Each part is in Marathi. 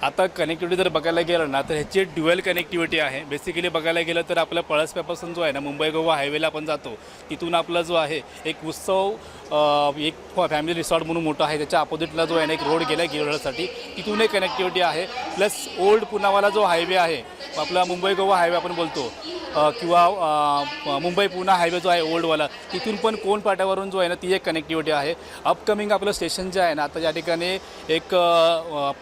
आता कनेक्टिव्हिटी जर बघायला गेलं ना तर ह्याची ड्युअल कनेक्टिव्हिटी आहे. बेसिकली बघायला गेलं तर आपल्या पळसप्यापासून जो आहे ना मुंबई गोवा हायवेला आपण जातो, तिथून आपला जो आहे एक उत्सव एक फॅमिली रिसॉर्ट म्हणून मोठं आहे, त्याच्या अपोजिटला जो आहे ना एक रोड गेला आहे गिरवडसाठी, तिथून एक कनेक्टिव्हिटी आहे. प्लस ओल्ड पुनावाला जो हायवे आहे, आपला मुंबई गोवा हायवे आपण बोलतो, किंवा मुंबई पुणे हायवे जो आहे ओल्डवाला, तिथून पण कोण पाट्यावरून जो आहे ना ती एक कनेक्टिव्हिटी आहे. अपकमिंग आपलं स्टेशन जे आहे ना आता या ठिकाणी एक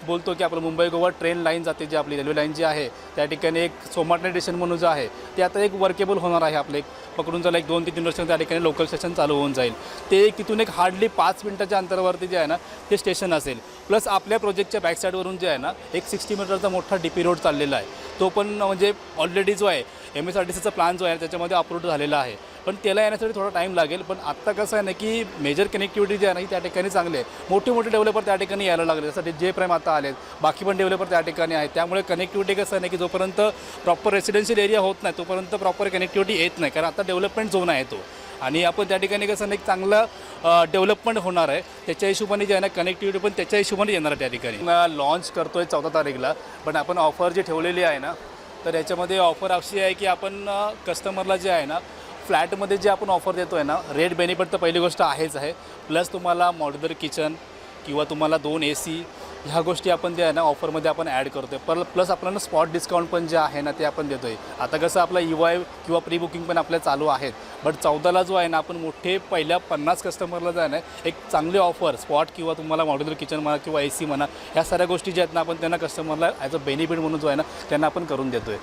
बोलतो की आपलं मुंबई गोवा ट्रेन लाईन जाते, जी आपली रेल्वे लाईन जी आहे त्या ठिकाणी एक सोमाटणे स्टेशन म्हणून जो आहे ते आता एक वर्केबल होणार आहे. आपलं एक पकडून झालं एक 2 ते 3 वर्षांनी त्या ठिकाणी लोकल स्टेशन चालू होऊन जाईल. ते तिथून एक हार्डली 5 मिनिटाच्या अंतरावरती जे आहे ना ते स्टेशन असेल. प्लस आपल्या प्रोजेक्टच्या बॅकसाईडवरून जे आहे ना एक 60 मीटरचा मोठा DP रोड चाललेला आहे, तो पण म्हणजे ऑलरेडी जो आहे MSRTCचा प्लॅन जो आहे त्याच्यामध्ये अप्रूव्ड झालेला आहे, पण त्याला येण्यासाठी थोडा टाईम लागेल. पण आत्ता कसं आहे ना की मेजर कनेक्टिव्हिटी जी आहे ना ही त्या ठिकाणी चांगली आहे. मोठे मोठे डेव्हलपर त्या ठिकाणी यायला लागले, जसं जे प्राईम आता आलेत, बाकी पण डेव्हलपर त्या ठिकाणी आहेत. त्यामुळे कनेक्टिव्हिटी कसं आहे ना की जोपर्यंत प्रॉपर रेसिडेन्शियल एरिया होत नाही तोपर्यंत प्रॉपर कनेक्टिव्हिटी येत नाही, कारण आता डेव्हलपमेंट झोन आहे तो. आणि आपण त्या ठिकाणी कसं ना एक चांगलं डेव्हलपमेंट होणार आहे, त्याच्या हिशोबाने जे आहे ना कनेक्टिव्हिटी पण त्याच्या हिशोबाने येणार आहे. त्या ठिकाणी लॉन्च करतो आहे 14 तारीखला, पण आपण ऑफर जी ठेवलेली आहे ना तर याच्यामध्ये ऑफर अशी आहे की आपण कस्टमरला जे आहे ना फ्लॅटमध्ये जे आपण ऑफर देतो आहे ना, रेट बेनिफिट तर पहिली गोष्ट आहेच आहे. प्लस तुम्हाला मॉड्युलर किचन किंवा तुम्हाला 2 AC ह्या गोष्टी आपण जे आहे ना ऑफरमध्ये आपण ॲड करतो आहे. प्लस आपल्याला स्पॉट डिस्काउंट पण जे आहे ना ते आपण देतो आहे. आता कसं आपला EY किंवा प्री बुकिंग पण आपल्या चालू आहेत, बट 14ला जो आहे ना आपण मोठे पहिल्या 50 कस्टमरला जो आहे ना एक चांगले ऑफर स्पॉट किंवा तुम्हाला मॉड्युलर किचन म्हणा किंवा AC म्हणा, ह्या साऱ्या गोष्टी ज्या आहेत ना आपण त्यांना कस्टमरला ॲज अ बेनिफिट म्हणून जो आहे ना त्यांना आपण करून देतो आहे.